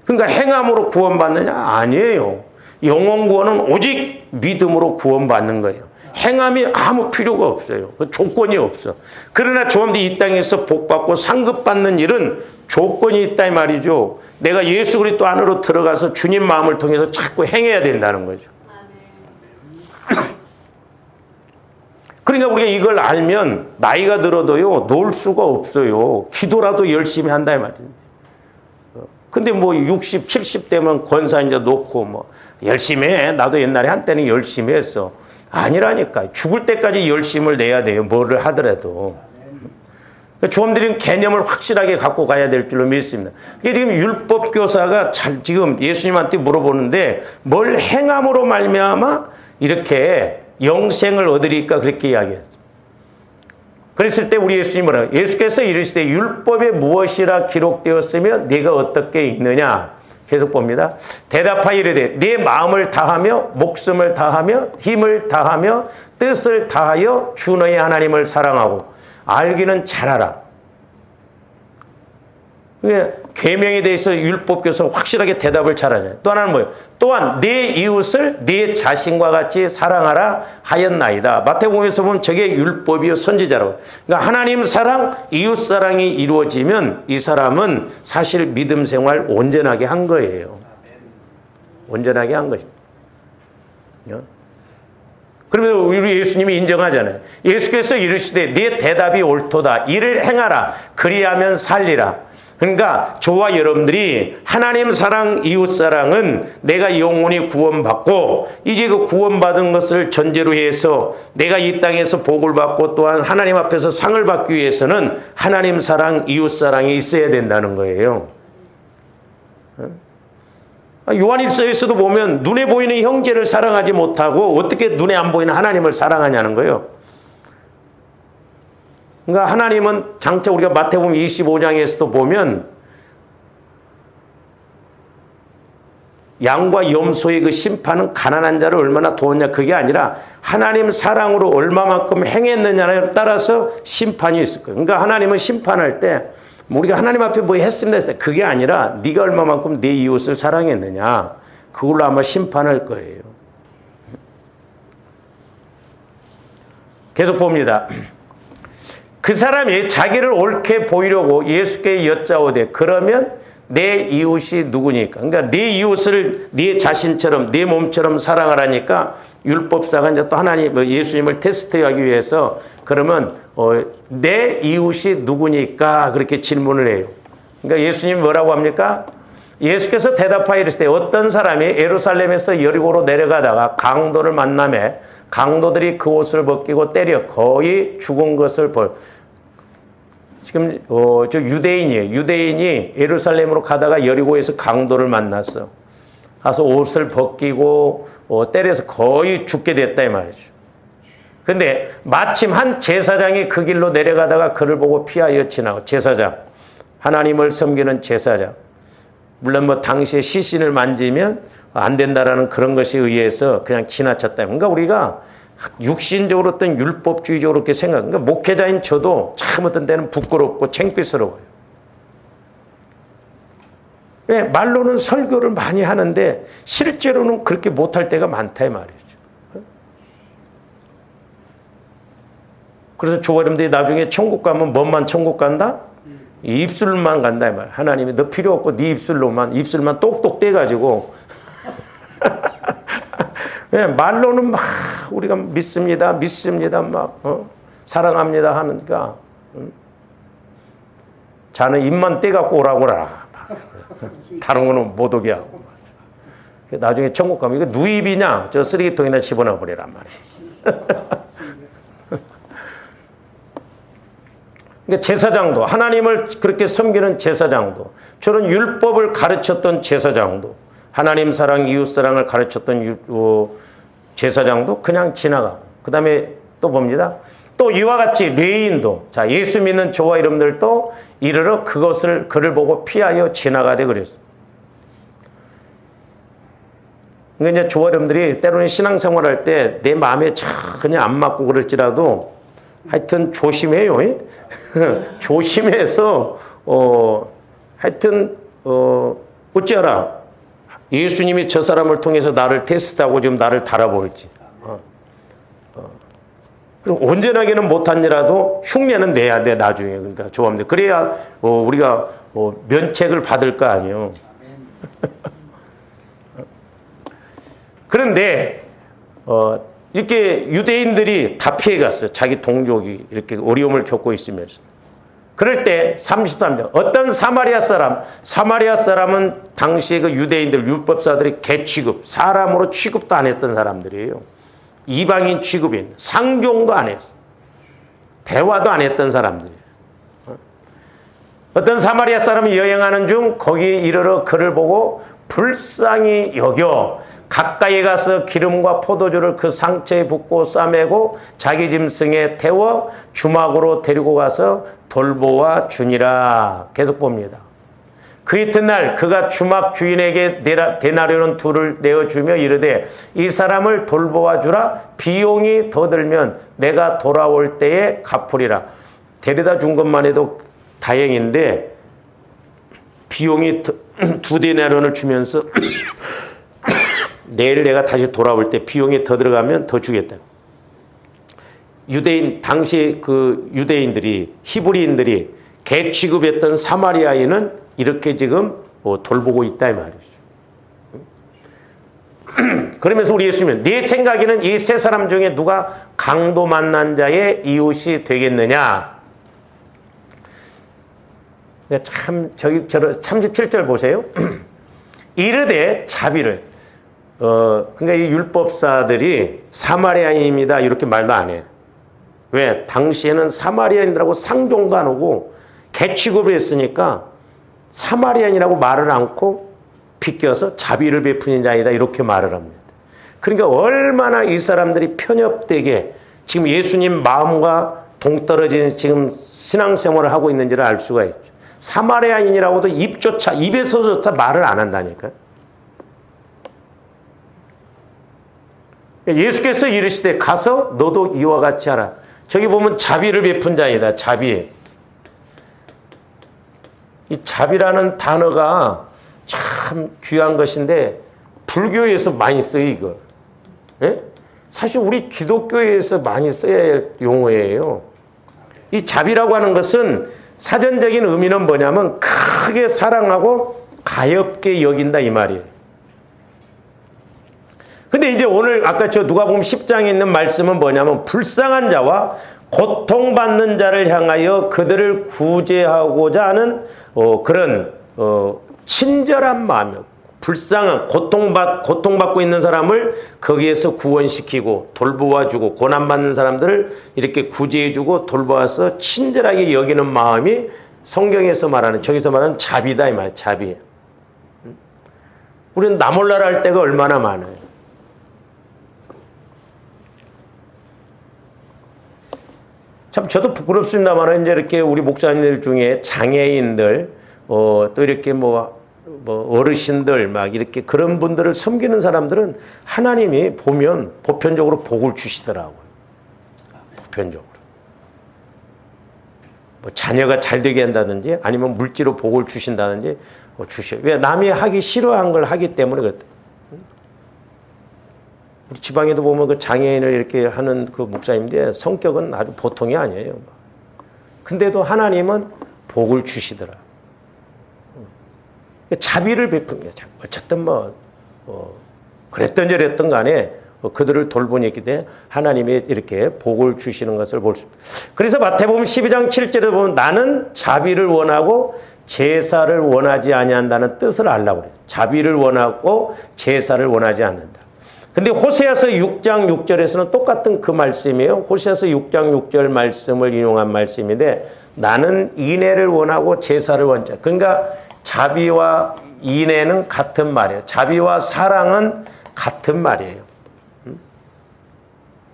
그러니까 행함으로 구원받느냐? 아니에요. 영혼 구원은 오직 믿음으로 구원받는 거예요. 행함이 아무 필요가 없어요. 조건이 없어. 그러나 조함도 이 땅에서 복받고 상급받는 일은 조건이 있다 이 말이죠. 내가 예수 그리스도 안으로 들어가서 주님 마음을 통해서 자꾸 행해야 된다는 거죠. 그러니까 우리가 이걸 알면 나이가 들어도요 놀 수가 없어요. 기도라도 열심히 한다 이 말이에요. 근데 뭐 60, 70 되면 권사 이제 놓고 뭐 열심히 해. 나도 옛날에 한때는 열심히 했어. 아니라니까. 죽을 때까지 열심을 내야 돼요. 뭐를 하더라도. 조함들은 개념을 확실하게 갖고 가야 될 줄로 믿습니다. 이게 지금 율법교사가 지금 예수님한테 물어보는데 뭘 행함으로 말미암아 이렇게 영생을 얻으리까 그렇게 이야기했습니다. 그랬을 때 우리 예수님이 뭐라고? 예수께서 이르시되 율법에 무엇이라 기록되었으며 네가 어떻게 읽느냐? 계속 봅니다. 대답하여 이르되 네 마음을 다하며 목숨을 다하며 힘을 다하며 뜻을 다하여 주 너의 하나님을 사랑하고 알기는 잘하라. 계명에 대해서 율법교사 확실하게 대답을 잘하잖아요. 또 하나는 뭐예요? 또한 내 이웃을 내 자신과 같이 사랑하라 하였나이다. 마태복음에서 보면 저게 율법이요 선지자라고. 그러니까 하나님 사랑, 이웃 사랑이 이루어지면 이 사람은 사실 믿음 생활 온전하게 한 거예요. 온전하게 한 것입니다. 그러면 우리 예수님이 인정하잖아요. 예수께서 이르시되 네 대답이 옳도다. 이를 행하라. 그리하면 살리라. 그러니까 저와 여러분들이 하나님 사랑, 이웃 사랑은 내가 영원히 구원받고 이제 그 구원받은 것을 전제로 해서 내가 이 땅에서 복을 받고 또한 하나님 앞에서 상을 받기 위해서는 하나님 사랑, 이웃 사랑이 있어야 된다는 거예요. 요한일서에서도 보면 눈에 보이는 형제를 사랑하지 못하고 어떻게 눈에 안 보이는 하나님을 사랑하냐는 거예요. 그러니까 하나님은 장차 우리가 마태복음 25장에서도 보면 양과 염소의 그 심판은 가난한 자를 얼마나 도왔냐 그게 아니라 하나님 사랑으로 얼마만큼 행했느냐에 따라서 심판이 있을 거예요. 그러니까 하나님은 심판할 때 우리가 하나님 앞에 뭐 했습니다 했을 때 그게 아니라 네가 얼마만큼 내 이웃을 사랑했느냐 그걸로 아마 심판할 거예요. 계속 봅니다. 그 사람이 자기를 옳게 보이려고 예수께 여짜오되 그러면 내 이웃이 누구니까? 그러니까 내 이웃을 네 자신처럼 네 몸처럼 사랑하라니까 율법사가 이제 또 하나님 예수님을 테스트하기 위해서 그러면 내 이웃이 누구니까 그렇게 질문을 해요. 그러니까 예수님이 뭐라고 합니까? 예수께서 대답하여 이르시되 어떤 사람이 예루살렘에서 여리고로 내려가다가 강도를 만나매 강도들이 그 옷을 벗기고 때려 거의 죽은 것을 지금 저 유대인이에요. 유대인이 예루살렘으로 가다가 여리고에서 강도를 만났어. 가서 옷을 벗기고 때려서 거의 죽게 됐다 이 말이죠. 근데 마침 한 제사장이 그 길로 내려가다가 그를 보고 피하여 지나고 제사장 하나님을 섬기는 제사장 물론 뭐 당시에 시신을 만지면 안 된다라는 그런 것에 의해서 그냥 지나쳤다. 그러니까 우리가 육신적으로 어떤 율법주의적으로 그렇게 그러니까 목회자인 저도 참 어떤 때는 부끄럽고 창피스러워요. 왜? 말로는 설교를 많이 하는데 실제로는 그렇게 못할 때가 많다 이 말이죠. 그래서 조가림들이 나중에 천국 가면 뭐만 천국 간다? 입술만 간다 이 말. 하나님이 너 필요 없고 네 입술만 똑똑 떼가지고 네, 말로는 막 우리가 믿습니다 막 사랑합니다 하니까 자는 입만 떼갖고 오라고 그러라. 다른 거는 못 오게 하고. 나중에 천국 가면 이거 누입이냐? 저 쓰레기통에다 집어넣어 버리란 말이에요. 그러니까 제사장도, 하나님을 그렇게 섬기는 제사장도, 저런 율법을 가르쳤던 제사장도, 하나님 사랑, 이웃 사랑을 가르쳤던 제사장도 그냥 지나가고, 그 다음에 또 봅니다. 또 이와 같이 레위인도, 자, 예수 믿는 저와 여러분들도 이르러 그를 보고 피하여 지나가되 그랬어요. 그러니까 이제 저와 여러분들이 때로는 신앙생활 할 때 내 마음에 전혀 안 맞고 그럴지라도 하여튼 조심해요. 조심해서, 하여튼, 어찌하라. 예수님이 저 사람을 통해서 나를 테스트하고 지금 나를 달아볼지. 그리고 온전하게는 못한이라도 흉내는 내야 돼, 나중에. 그러니까 조합니다. 그래야 우리가 면책을 받을 거 아니에요. 그런데 이렇게 유대인들이 다 피해갔어요. 자기 동족이 이렇게 어려움을 겪고 있으면서. 그럴 때 33절 어떤 사마리아 사람은 당시에 그 유대인들 율법사들이 개취급, 사람으로 취급도 안 했던 사람들이에요. 이방인 취급인, 상종도 안 했어. 대화도 안 했던 사람들이에요. 어떤 사마리아 사람이 여행하는 중 거기 이르러 그를 보고 불쌍히 여겨 가까이 가서 기름과 포도주를 그 상처에 붓고 싸매고 자기 짐승에 태워 주막으로 데리고 가서 돌보아 주니라. 계속 봅니다. 그 이튿날 그가 주막 주인에게 데나리온 둘을 내어주며 이르되 이 사람을 돌보아 주라. 비용이 더 들면 내가 돌아올 때에 갚으리라. 데려다 준 것만 해도 다행인데 비용이 두 데나리온을 주면서 내일 내가 다시 돌아올 때 비용이 더 들어가면 더 주겠다. 유대인, 당시 그 유대인들이, 히브리인들이 개 취급했던 사마리아인은 이렇게 지금 돌보고 있다 이 말이죠. 그러면서 우리 예수님은 네 생각에는 이 세 사람 중에 누가 강도 만난 자의 이웃이 되겠느냐? 참, 저기 37절 보세요. 이르되 자비를. 그러니까 이 율법사들이 사마리아인입니다. 이렇게 말도 안 해. 왜? 당시에는 사마리아인이라고 상종도 안 오고 개취급을 했으니까 사마리아인이라고 말을 않고 비껴서 자비를 베푸는 자이다. 이렇게 말을 합니다. 그러니까 얼마나 이 사람들이 편협되게 지금 예수님 마음과 동떨어진 지금 신앙생활을 하고 있는지를 알 수가 있죠. 사마리아인이라고도 입에서조차 말을 안 한다니까요. 예수께서 이르시되 가서 너도 이와 같이 하라. 저기 보면 자비를 베푼 자이다. 자비. 이 자비라는 단어가 참 귀한 것인데 불교에서 많이 써요 이거. 예? 사실 우리 기독교에서 많이 써야 할 용어예요. 이 자비라고 하는 것은 사전적인 의미는 뭐냐면 크게 사랑하고 가엾게 여긴다 이 말이에요. 근데 이제 오늘 아까 저 누가복음 10장에 있는 말씀은 뭐냐면 불쌍한 자와 고통받는 자를 향하여 그들을 구제하고자 하는 그런 친절한 마음이요. 불쌍한 고통받고 있는 사람을 거기에서 구원시키고 돌보아주고 고난받는 사람들을 이렇게 구제해주고 돌보아서 친절하게 여기는 마음이 성경에서 말하는 저기서 말하는 자비다 이 말이에요. 자비. 우리는 나 몰라라 할 때가 얼마나 많아요. 참 저도 부끄럽습니다만 이제 이렇게 우리 목사님들 중에 장애인들 또 이렇게 뭐 어르신들 막 이렇게 그런 분들을 섬기는 사람들은 하나님이 보면 보편적으로 복을 주시더라고요. 보편적으로. 뭐 자녀가 잘 되게 한다든지 아니면 물질로 복을 주신다든지 주셔. 왜? 남이 하기 싫어한 걸 하기 때문에 그렇다. 우리 지방에도 보면 그 장애인을 이렇게 하는 그 목사님인데 성격은 아주 보통이 아니에요. 근데도 하나님은 복을 주시더라. 자비를 베푼 거예요. 어쨌든 그랬던 저랬던 간에 그들을 돌보니 있기 때문에 하나님이 이렇게 복을 주시는 것을 볼 수 있습니다. 그래서 마태복음 12장 7절에 보면 나는 자비를 원하고 제사를 원하지 아니한다는 뜻을 알라고 그래요. 자비를 원하고 제사를 원하지 않는다. 근데 호세아서 6장 6절에서는 똑같은 그 말씀이에요. 호세아서 6장 6절 말씀을 인용한 말씀인데 나는 인애를 원하고 제사를 원자. 그러니까 자비와 인애는 같은 말이에요. 자비와 사랑은 같은 말이에요.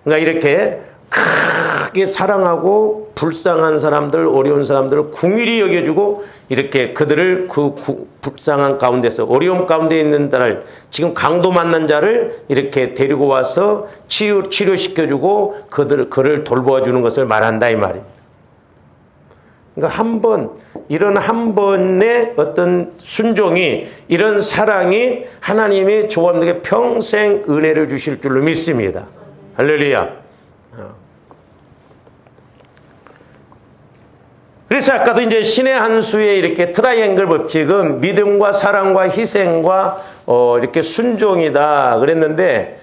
그러니까 이렇게 크게 사랑하고 불쌍한 사람들, 어려운 사람들을 궁일이 여겨주고 이렇게 그들을 그 불쌍한 가운데서 어려움 가운데 있는 자를 지금 강도 만난 자를 이렇게 데리고 와서 치료시켜주고 그를 돌보아주는 것을 말한다 이 말입니다. 그러니까 이런 한 번의 어떤 순종이 이런 사랑이 하나님이 조원에게 평생 은혜를 주실 줄로 믿습니다. 할렐루야. 그래서 아까도 이제 신의 한 수의 이렇게 트라이앵글 법칙은 믿음과 사랑과 희생과 이렇게 순종이다 그랬는데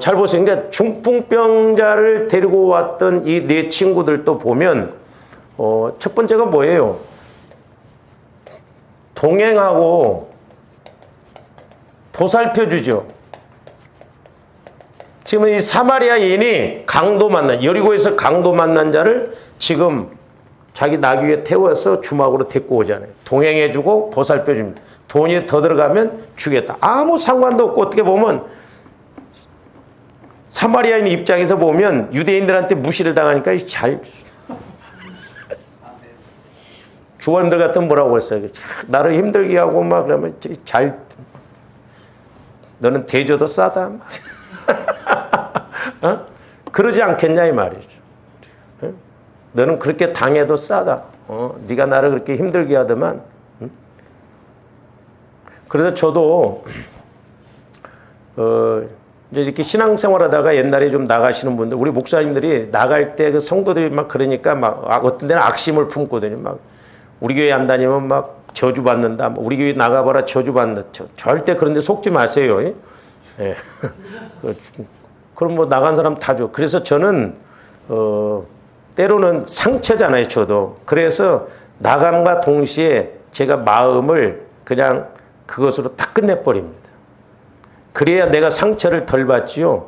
잘 보세요. 그러니까 중풍병자를 데리고 왔던 이 네 친구들도 보면 첫 번째가 뭐예요? 동행하고 보살펴 주죠. 지금 이 사마리아인이 여리고에서 강도 만난 자를 지금 자기 나귀 위에 태워서 주막으로 데리고 오잖아요. 동행해주고 보살펴줍니다. 돈이 더 들어가면 주겠다. 아무 상관도 없고 어떻게 보면 사마리아인 입장에서 보면 유대인들한테 무시를 당하니까 주원들 같은 뭐라고 했어요. 나를 힘들게 하고 막 그러면 너는 대저도 싸다. 그러지 않겠냐 이 말이죠. 너는 그렇게 당해도 싸다. 네가 나를 그렇게 힘들게 하더만. 그래서 저도 이제 이렇게 신앙생활하다가 옛날에 좀 나가시는 분들, 우리 목사님들이 나갈 때 그 성도들이 막 그러니까 막 어떤 데는 악심을 품거든요. 막 우리 교회 안 다니면 막 저주받는다. 우리 교회 나가봐라 저주받는다. 절대 그런 데 속지 마세요. 예. 그럼 뭐 나간 사람 다 줘. 그래서 저는 때로는 상처잖아요, 저도. 그래서 나감과 동시에 제가 마음을 그냥 그것으로 딱 끝내버립니다. 그래야 내가 상처를 덜 받지요.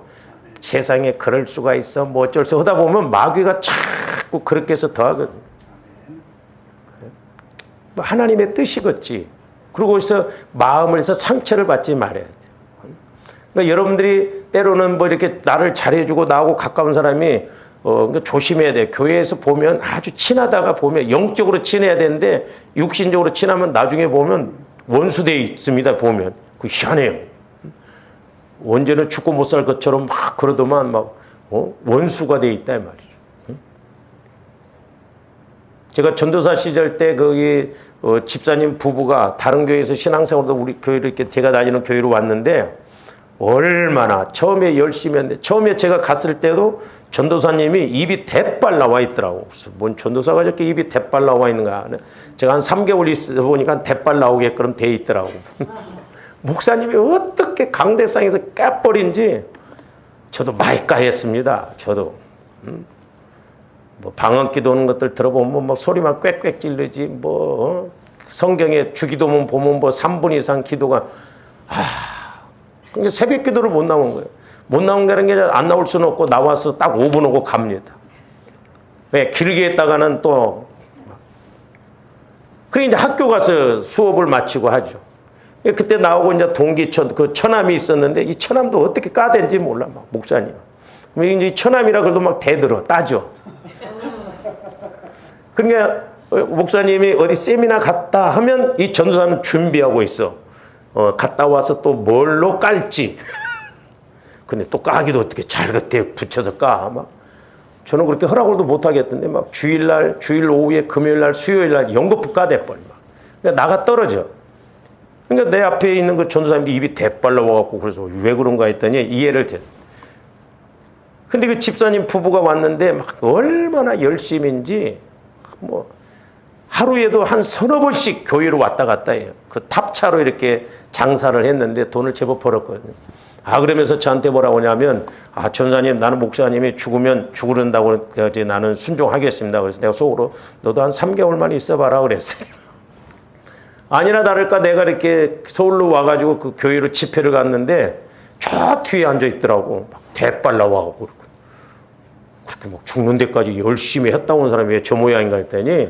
세상에 그럴 수가 있어. 뭐 어쩔 수 하다 보면 마귀가 자꾸 그렇게 해서 더 하거든요. 하나님의 뜻이겠지. 그리고 거기서 마음을 해서 상처를 받지 말아야 돼요. 그러니까 여러분들이 때로는 뭐 이렇게 나를 잘해주고 나하고 가까운 사람이 그러니까 조심해야 돼요. 교회에서 보면 아주 친하다가 보면 영적으로 친해야 되는데 육신적으로 친하면 나중에 보면 원수되어 있습니다. 보면 그 희한해요. 언제는 죽고 못 살 것처럼 막 그러더만 막 원수가 되어 있다 이 말이죠. 제가 전도사 시절 때 거기 집사님 부부가 다른 교회에서 신앙생활도 우리 교회로 이렇게 제가 다니는 교회로 왔는데 얼마나 처음에 열심히 했는데 처음에 제가 갔을 때도 전도사님이 입이 대빨 나와 있더라고. 그래서 뭔 전도사가 저렇게 입이 대빨 나와 있는가. 제가 한 3개월 있어 보니까 대빨 나오게끔 돼 있더라고. 목사님이 어떻게 강대상에서 깨버린지 저도 마이까했습니다. 저도. 뭐 방언기도 오는 것들 들어보면 뭐 소리만 꽥꽥 찔르지 뭐 성경에 주기도문 보면 뭐 3분 이상 기도가 그러니까 새벽 기도를 못 나온 거예요. 못 나온 게 안 나올 수는 없고 나와서 딱 5분 오고 갑니다. 왜? 길게 했다가는 또 그래 이제 학교 가서 수업을 마치고 하죠. 그때 나오고 이제 그 처남이 있었는데 이 처남도 어떻게 까댄지 몰라 막 목사님. 이제 처남이라 그래도 막 대들어 따져. 그러니까 목사님이 어디 세미나 갔다 하면 이 전도사는 준비하고 있어. 갔다 와서 또 뭘로 깔지. 근데 또 까기도 어떻게 잘 그때 붙여서 까. 막 저는 그렇게 허락을도 못 하겠던데 막 주일 오후에 금요일날 수요일날 연거푸 까대버려. 그러니까 나가 떨어져. 그러니까 내 앞에 있는 그 전도사님도 입이 대빨라 와갖고 그래서 왜 그런가 했더니 이해를 돼. 근데 그 집사님 부부가 왔는데 막 얼마나 열심인지 뭐 하루에도 한 서너 번씩 교회로 왔다 갔다 해요. 그 탑차로 이렇게 장사를 했는데 돈을 제법 벌었거든요. 그러면서 저한테 뭐라고 하냐면 전사님 나는 목사님이 죽으면 죽으른다고 나는 순종하겠습니다. 그래서 내가 속으로 너도 한 3개월만 있어봐라 그랬어요. 아니나 다를까 내가 이렇게 서울로 와가지고 그 교회로 집회를 갔는데 저 뒤에 앉아 있더라고. 막 대빨 나와가고 그렇게 막 죽는 데까지 열심히 했다 온 사람이 왜 저 모양인가 했더니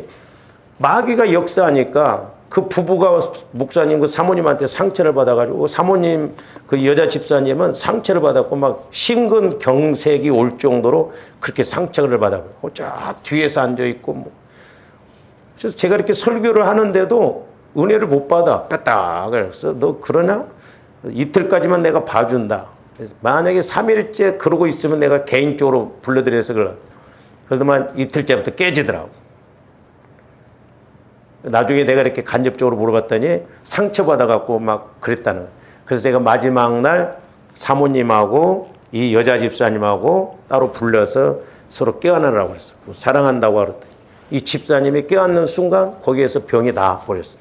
마귀가 역사하니까 그 부부가 목사님 그 사모님한테 상처를 받아가지고 사모님 그 여자 집사님은 상처를 받았고 막 심근경색이 올 정도로 그렇게 상처를 받았고 저 뒤에서 앉아 있고 뭐. 그래서 제가 이렇게 설교를 하는데도 은혜를 못 받아. 뺐다. 그래서 너 그러냐? 이틀까지만 내가 봐준다. 그래서 만약에 3일째 그러고 있으면 내가 개인적으로 불러드려서 그래. 그러더만 이틀째부터 깨지더라고. 나중에 내가 이렇게 간접적으로 물어봤더니 상처받아갖고 막 그랬다는 거예요. 그래서 제가 마지막 날 사모님하고 이 여자 집사님하고 따로 불러서 서로 껴안으라고 했어. 사랑한다고 그랬더니 이 집사님이 껴안는 순간 거기에서 병이 나아버렸어요.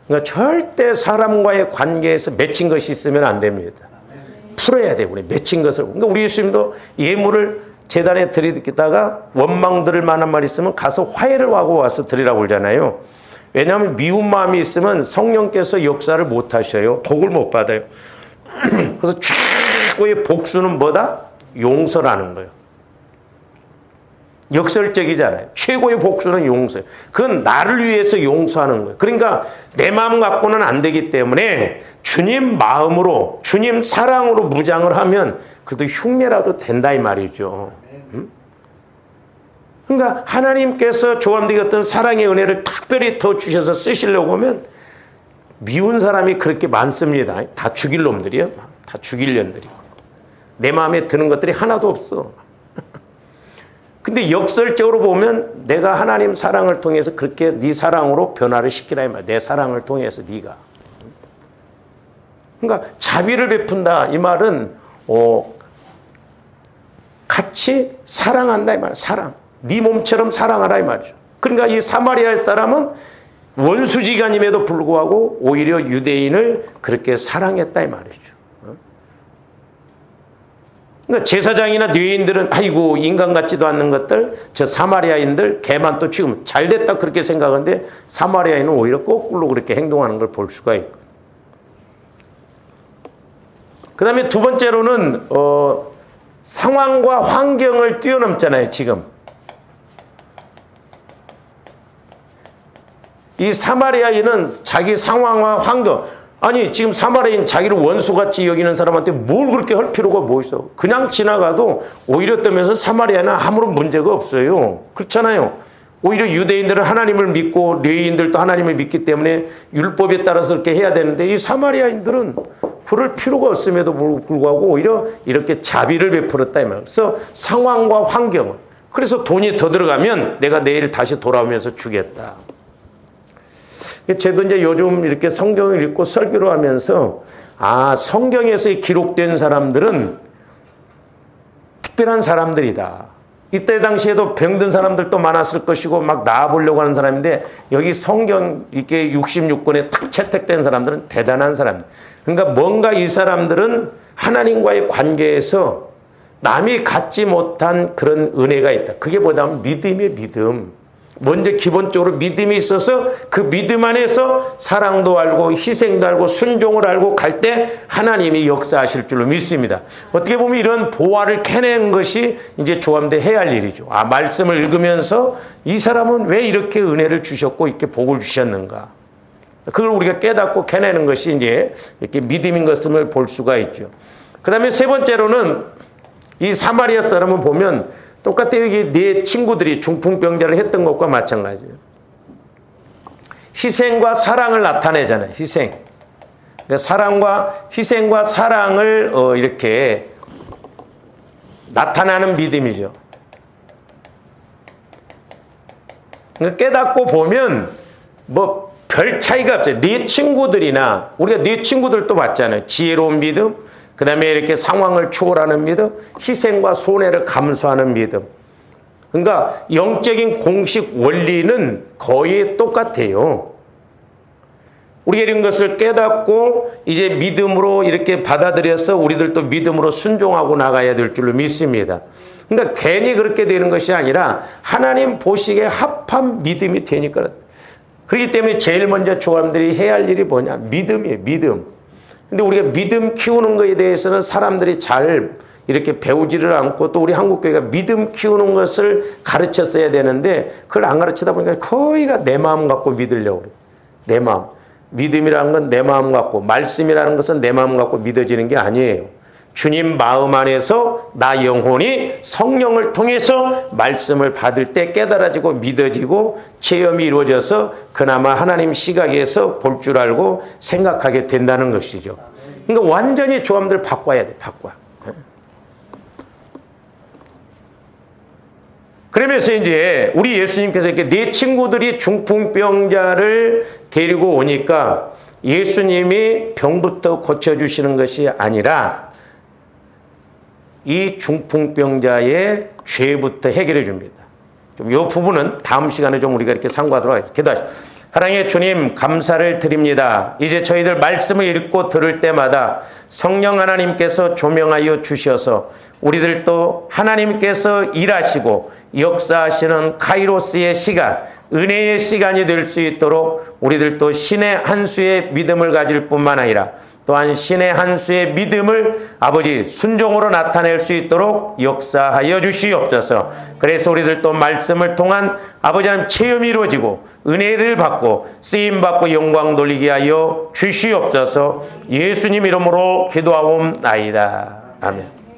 그러니까 절대 사람과의 관계에서 맺힌 것이 있으면 안 됩니다. 풀어야 돼요. 우리 맺힌 것을. 그러니까 우리 예수님도 예물을 제단에 드리다가 원망 들을 만한 말이 있으면 가서 화해를 하고 와서 드리라고 그러잖아요. 왜냐하면 미운 마음이 있으면 성령께서 역사를 못 하셔요. 복을 못 받아요. 그래서 최고의 복수는 뭐다? 용서라는 거예요. 역설적이잖아요. 최고의 복수는 용서예요. 그건 나를 위해서 용서하는 거예요. 그러니까 내 마음 갖고는 안 되기 때문에 주님 마음으로 주님 사랑으로 무장을 하면 그래도 흉내라도 된다 이 말이죠. 그러니까 하나님께서 조함되게 어떤 사랑의 은혜를 특별히 더 주셔서 쓰시려고 하면 미운 사람이 그렇게 많습니다. 다 죽일 놈들이요. 다 죽일 년들이고. 내 마음에 드는 것들이 하나도 없어. 근데 역설적으로 보면 내가 하나님 사랑을 통해서 그렇게 네 사랑으로 변화를 시키라 이 말이야. 내 사랑을 통해서 네가. 그러니까 자비를 베푼다 이 말은 같이 사랑한다 이 말이야. 사랑. 네 몸처럼 사랑하라 이 말이죠. 그러니까 이 사마리아 사람은 원수지간임에도 불구하고 오히려 유대인을 그렇게 사랑했다 이 말이죠. 그러니까 제사장이나 뇌인들은 아이고 인간 같지도 않는 것들 저 사마리아인들 걔만 또 지금 잘됐다 그렇게 생각하는데 사마리아인은 오히려 거꾸로 그렇게 행동하는 걸 볼 수가 있고. 그 다음에 두 번째로는 상황과 환경을 뛰어넘잖아요. 지금 이 사마리아인은 자기 상황과 환경 아니 지금 사마리아인 자기를 원수같이 여기는 사람한테 뭘 그렇게 할 필요가 뭐 있어. 그냥 지나가도 오히려 뜨면서 사마리아는 아무런 문제가 없어요. 그렇잖아요. 오히려 유대인들은 하나님을 믿고 뇌인들도 하나님을 믿기 때문에 율법에 따라서 그렇게 해야 되는데 이 사마리아인들은 그럴 필요가 없음에도 불구하고 오히려 이렇게 자비를 베풀었다 이 말이에요. 그래서 상황과 환경을 그래서 돈이 더 들어가면 내가 내일 다시 돌아오면서 주겠다. 저도 이제 요즘 이렇게 성경을 읽고 설교를 하면서 성경에서 기록된 사람들은 특별한 사람들이다. 이때 당시에도 병든 사람들도 많았을 것이고 막 나아보려고 하는 사람인데 여기 성경 이렇게 66권에 딱 채택된 사람들은 대단한 사람들. 그러니까 뭔가 이 사람들은 하나님과의 관계에서 남이 갖지 못한 그런 은혜가 있다. 그게 뭐냐면 믿음의 믿음. 먼저 기본적으로 믿음이 있어서 그 믿음 안에서 사랑도 알고 희생도 알고 순종을 알고 갈 때 하나님이 역사하실 줄로 믿습니다. 어떻게 보면 이런 보화를 캐낸 것이 이제 조함대 해야 할 일이죠. 말씀을 읽으면서 이 사람은 왜 이렇게 은혜를 주셨고 이렇게 복을 주셨는가. 그걸 우리가 깨닫고 캐내는 것이 이제 이렇게 믿음인 것을 볼 수가 있죠. 그 다음에 세 번째로는 이 사마리아 사람을 보면 똑같아요. 이게 네 친구들이 중풍병자를 했던 것과 마찬가지예요. 희생과 사랑을 나타내잖아요. 희생. 그러니까 희생과 사랑을 이렇게 나타나는 믿음이죠. 그러니까 깨닫고 보면 뭐 별 차이가 없어요. 네 친구들이나 우리가 네 친구들도 봤잖아요. 지혜로운 믿음. 그 다음에 이렇게 상황을 초월하는 믿음, 희생과 손해를 감수하는 믿음. 그러니까 영적인 공식 원리는 거의 똑같아요. 우리가 이런 것을 깨닫고 이제 믿음으로 이렇게 받아들여서 우리들도 믿음으로 순종하고 나가야 될 줄로 믿습니다. 그러니까 괜히 그렇게 되는 것이 아니라 하나님 보시기에 합한 믿음이 되니까 그렇기 때문에 제일 먼저 조합들이 해야 할 일이 뭐냐? 믿음이에요, 믿음. 근데 우리가 믿음 키우는 거에 대해서는 사람들이 잘 이렇게 배우지를 않고 또 우리 한국교회가 믿음 키우는 것을 가르쳤어야 되는데 그걸 안 가르치다 보니까 거의가 내 마음 갖고 믿으려고 그래요. 내 마음. 믿음이라는 건 내 마음 갖고, 말씀이라는 것은 내 마음 갖고 믿어지는 게 아니에요. 주님 마음 안에서 나 영혼이 성령을 통해서 말씀을 받을 때 깨달아지고 믿어지고 체험이 이루어져서 그나마 하나님 시각에서 볼 줄 알고 생각하게 된다는 것이죠. 그러니까 완전히 조합들 바꿔야 돼, 바꿔. 그러면서 이제 우리 예수님께서 이렇게 네 친구들이 중풍병자를 데리고 오니까 예수님이 병부터 고쳐주시는 것이 아니라 이 중풍병자의 죄부터 해결해 줍니다. 좀 이 부분은 다음 시간에 좀 우리가 이렇게 상고하도록 하겠습니다. 기도하시죠. 사랑의 주님, 감사를 드립니다. 이제 저희들 말씀을 읽고 들을 때마다 성령 하나님께서 조명하여 주셔서 우리들도 하나님께서 일하시고 역사하시는 카이로스의 시간, 은혜의 시간이 될 수 있도록 우리들도 신의 한 수의 믿음을 가질 뿐만 아니라 또한 신의 한 수의 믿음을 아버지 순종으로 나타낼 수 있도록 역사하여 주시옵소서. 그래서 우리들도 말씀을 통한 아버지 하나님 체험이 이루어지고 은혜를 받고 쓰임받고 영광 돌리게 하여 주시옵소서. 예수님 이름으로 기도하옵나이다. 아멘.